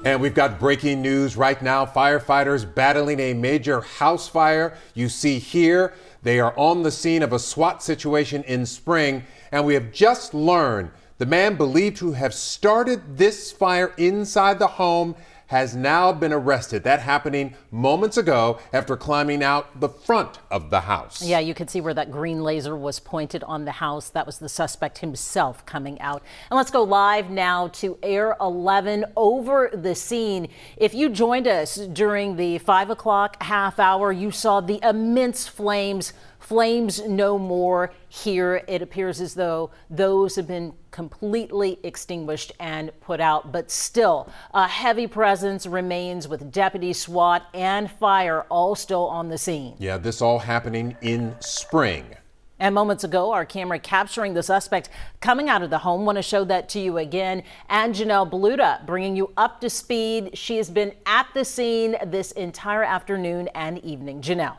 And we've got breaking news right now. Firefighters battling a major house fire. You see here, they are on the scene of a SWAT situation in Spring. And we have just learned the man believed to have started this fire inside the home has now been arrested. That happening moments ago after climbing out the front of the house. Yeah, you could see where that green laser was pointed on the house. That was the suspect himself coming out. And let's go live now to Air 11 over the scene. If you joined us during the 5 o'clock half hour, you saw the immense flames. Flames no more here. It appears as though those have been completely extinguished and put out, but still a heavy presence remains with deputy SWAT and fire all still on the scene. Yeah, this all happening in Spring. And moments ago, our camera capturing the suspect coming out of the home. Want to show that to you again. And Janelle Beluda bringing you up to speed. She has been at the scene this entire afternoon and evening. Janelle.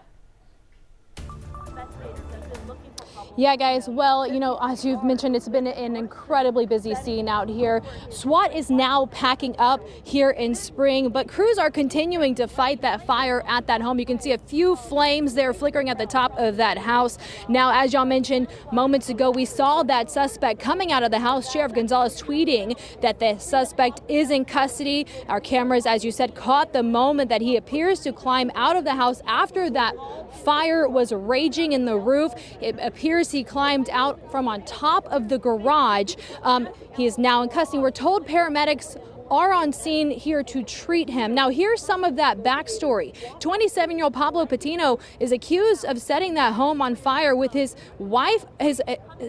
Yeah, guys. Well, you know, as you've mentioned, it's been an incredibly busy scene out here. SWAT is now packing up here in Spring, but crews are continuing to fight that fire at that home. You can see a few flames there flickering at the top of that house. Now, as y'all mentioned moments ago, we saw that suspect coming out of the house. Sheriff Gonzalez tweeting that the suspect is in custody. Our cameras, as you said, caught the moment that he appears to climb out of the house after that fire was raging in the roof. It appears he climbed out from on top of the garage. He is now in custody. We're told paramedics are on scene here to treat him. Now, here's some of that backstory. 27-year-old Pablo Patino is accused of setting that home on fire with his wife, his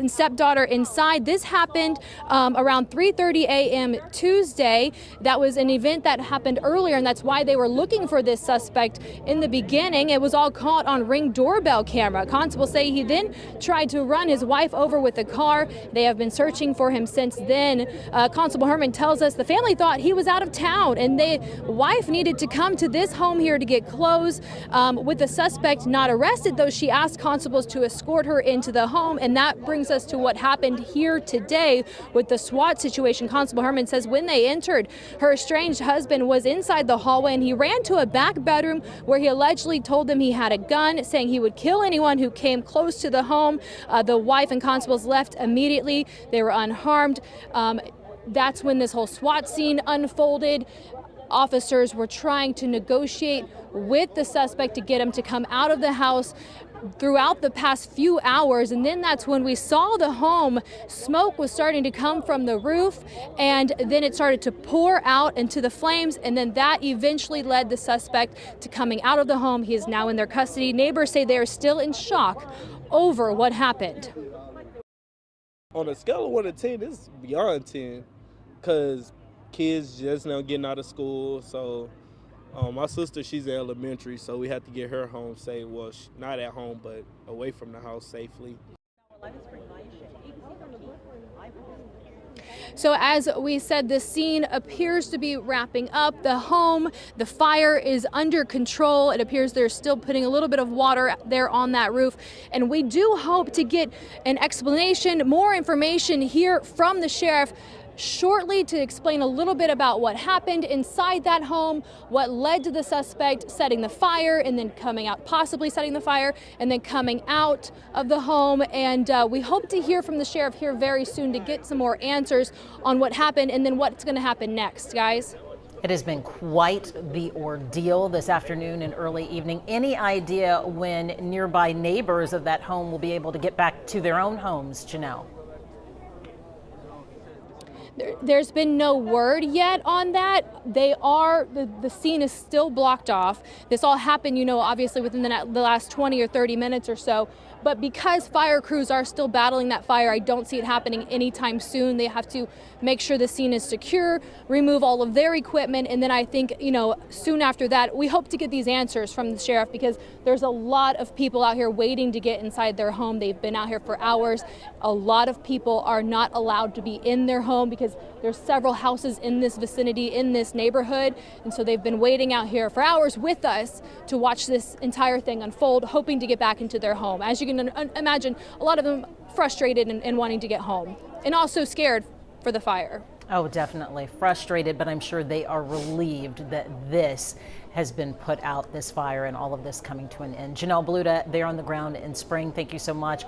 stepdaughter inside. This happened around 3:30 a.m. Tuesday. That was an event that happened earlier, and that's why they were looking for this suspect in the beginning. It was all caught on Ring doorbell camera. Constables say he then tried to run his wife over with a car. They have been searching for him since then. Constable Herman tells us the family thought he was out of town, and the wife needed to come to this home here to get clothes. With the suspect not arrested, though, she asked constables to escort her into the home, and that brings us to what happened here today with the SWAT situation. Constable Herman says when they entered, her estranged husband was inside the hallway, and he ran to a back bedroom where he allegedly told them he had a gun, saying he would kill anyone who came close to the home. The wife and constables left immediately. They were unharmed. That's when this whole SWAT scene unfolded. Officers were trying to negotiate with the suspect to get him to come out of the house throughout the past few hours, and then that's when we saw the home. Smoke was starting to come from the roof, and then it started to pour out into the flames, and then that eventually led the suspect to coming out of the home. He is now in their custody. Neighbors say they are still in shock over what happened. On a scale of 1 to 10, it's beyond 10, because kids just now getting out of school. So my sister, she's in elementary, so we had to get her home safe. Well, not at home, but away from the house safely. So as we said, the scene appears to be wrapping up. The home, the fire is under control. It appears they're still putting a little bit of water there on that roof. And we do hope to get an explanation, more information here from the sheriff shortly to explain a little bit about what happened inside that home, what led to the suspect setting the fire and then coming out, possibly setting the fire and then coming out of the home. And we hope to hear from the sheriff here very soon to get some more answers on what happened and then what's going to happen next, guys. It has been quite the ordeal this afternoon and early evening. Any idea when nearby neighbors of that home will be able to get back to their own homes, Janelle? There's been no word yet on that. The scene is still blocked off. This all happened, you know, obviously within the last 20 or 30 minutes or so. But because fire crews are still battling that fire, I don't see it happening anytime soon. They have to make sure the scene is secure, remove all of their equipment, and then I think, you know, soon after that, we hope to get these answers from the sheriff because there's a lot of people out here waiting to get inside their home. They've been out here for hours. A lot of people are not allowed to be in their home because there's several houses in this vicinity, in this neighborhood, and so they've been waiting out here for hours with us to watch this entire thing unfold, hoping to get back into their home. As you can imagine, a lot of them frustrated and wanting to get home, and also scared for the fire. Oh, definitely frustrated, but I'm sure they are relieved that this has been put out, this fire and all of this coming to an end. Janelle Bluta, there on the ground in Spring, thank you so much.